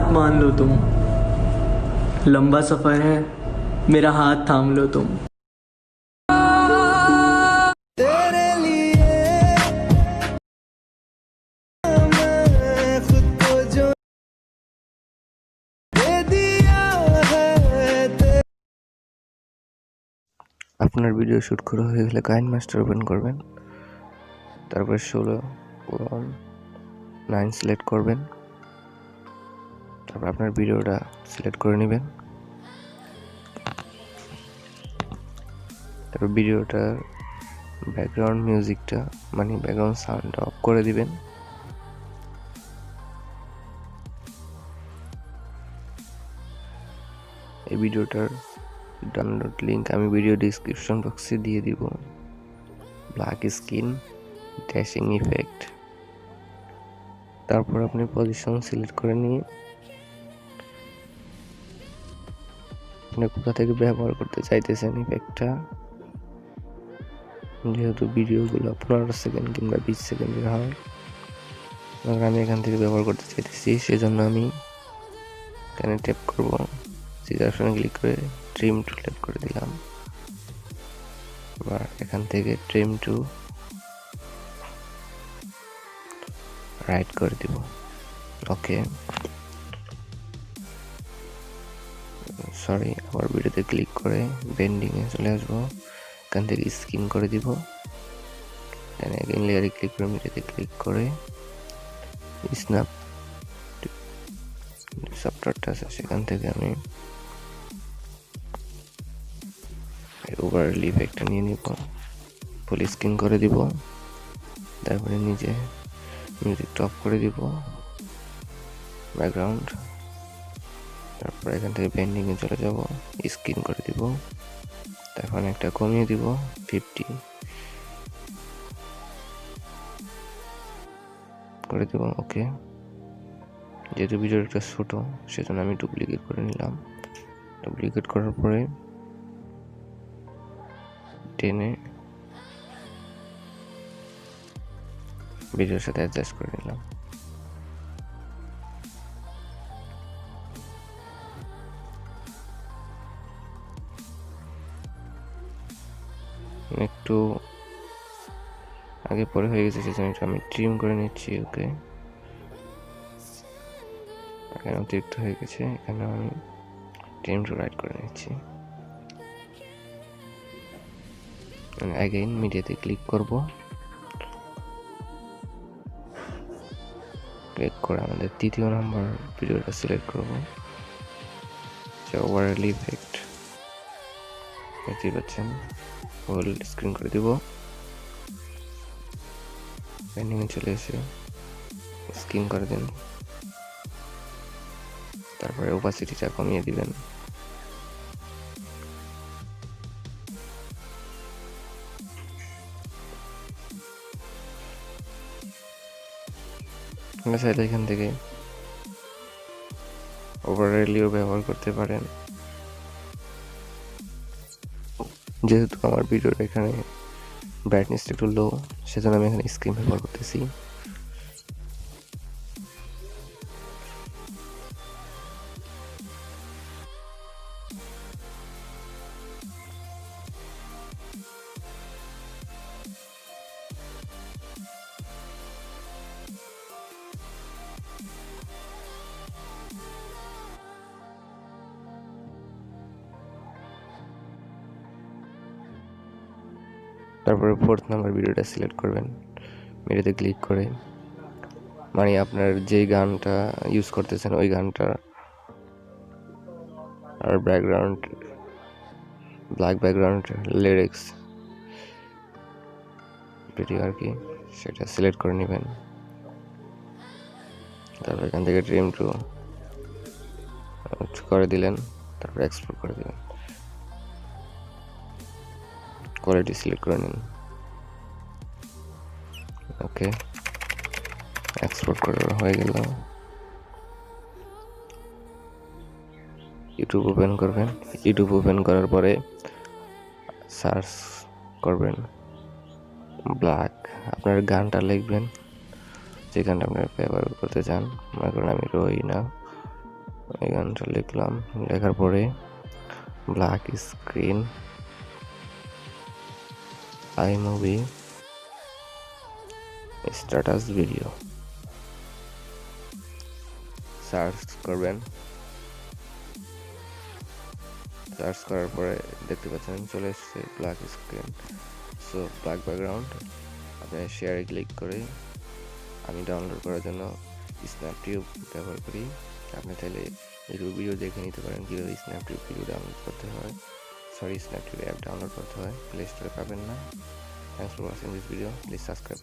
बात मान लो तुम, लंबा सफर है, मेरा हाथ थाम लो तुम। तेरे लिए मैं खुद को जो दे दिया है। আপনার ভিডিও শ্যুট করা হয়ে গেলে কাইন মাস্টার ওপেন করবেন, তারপর 16:9 সিলেক্ট করবেন, তারপর আপনার ভিডিওটা সিলেক্ট করে নেবেন। তারপর ভিডিওটার ব্যাকগ্রাউন্ড মিউজিকটা মানে ব্যাকগ্রাউন্ড সাউন্ডটা অফ করে দিবেন। এই ভিডিওটার ডাউনলোড লিংক আমি ভিডিও ডিসক্রিপশন বক্সে দিয়ে দিব। Black screen dashing effect. তারপর আপনি পজিশন সিলেক্ট করে নিয়ে আপনি কোথা থেকে ব্যবহার করতে চাইতেছেন ইফেক্টটা। যেহেতু ভিডিওগুলো 15 সেকেন্ড কিংবা 20 সেকেন্ডের হয়, আমি এখান থেকে ব্যবহার করতে চাইতেছি, সেজন্য আমি এখানে ট্যাপ করব, সিজার অপশনে ক্লিক করে ট্রিম টু সিলেক্ট করে দিলাম। এবার এখান থেকে ট্রিম টু রাইট করে দিব। ওকে, সরি, আবার ভিডিওতে ক্লিক করে বেন্ডিংয়ে চলে আসবো, এখান থেকে স্ক্রিন করে দিব। এগেইন লেয়ারে ক্লিক করে ভিডিওতে ক্লিক করে স্ন্যাপ সফটওয়্যারটা আছে সেখান থেকে আমি ওভারলি ইফেক্টটা নিয়ে নিব, ফুল স্ক্রিন করে দিব। তারপরে নিজে মিউজিকটা অফ করে দিব, ব্যাকগ্রাউন্ড। তারপর এখান থেকে বেন্ডিংয়ে চলে যাব, স্ক্রিন করে দিব, তারপর একটা কমিয়ে দিব 50 করে দিব। ওকে, যেহেতু ভিডিওটা ছোট সেজন্য আমি ডুপ্লিকেট করে নিলাম। ডুপ্লিকেট করার পরে টেনে ভিডিওর সাথে অ্যাডজাস্ট করে নিলাম। একটু আগে পরে হয়ে গেছে সেজন্য আমি ট্রিম করে নিচ্ছি। ওকে, এখানে অতিরিক্ত হয়ে গেছে, এখানে আমি ট্রিম টু রাইট করে নিচ্ছি। অ্যাগেইন মিডিয়াতে ক্লিক করব, ক্লিক করে আমাদের তৃতীয় নাম্বার ভিডিওটা সিলেক্ট করব, যে ওভারলি ইফেক্ট দেখতে পাচ্ছেন। ফুল স্ক্রিন করে দিব, বেন্ডিংয়ে চলে এসে স্ক্রিন করে দিন, তারপরে ওপাসিটিটা কমিয়ে দিবেন। আপনারা চাইলে এখান থেকে ওভারলিও ব্যবহার করতে পারেন। যেহেতু আমার ভিডিওর এখানে ব্রাইটনেসটা একটু লো, সেজন্য আমি এখানে স্ক্রিন ব্যবহার করতেছি। তারপরে 4th নাম্বার ভিডিওটা সিলেক্ট করবেন, ভিডিওতে ক্লিক করে মানে আপনার যেই গানটা ইউজ করতেছেন ওই গানটা আর background black background lyrics video আর কি, সেটা সিলেক্ট করে নেবেন। তারপর এখান থেকে ট্রিম টু করে দিলেন, তারপর এক্সপোর্ট করে দিলেন, কোয়ালিটি সিলেক্ট করে নিন। ওকে, এক্সপোর্ট করা হয়ে গেল। ইউটিউব ওপেন করবেন, ইউটিউব ওপেন করার পরে সার্চ করবেন ব্ল্যাক, আপনার গানটা লিখবেন যে গানটা আপনারা ব্যবহার করতে চান। মনে করেন আমি রই না, এই গানটা লিখলাম, লেখার পরে black screen iMovie status video search করবেন। সার্চ করার পরে দেখতে পাচ্ছেন চলে এসছে black screen, so black background. আপনি শেয়ারে ক্লিক করে, আমি ডাউনলোড করার জন্য স্ন্যাপটিউব ব্যবহার করি। আপনি চাইলে ইউটিউব ভিডিও দেখে নিতে পারেন কীভাবে স্ন্যাপটিউব ভিডিও ডাউনলোড করতে হয়, স্ন্যাপটিউব অ্যাপ ডাউনলোড করতে হয়। প্লে স্টোরে পাবেন না। Thanks for watching this video, please subscribe.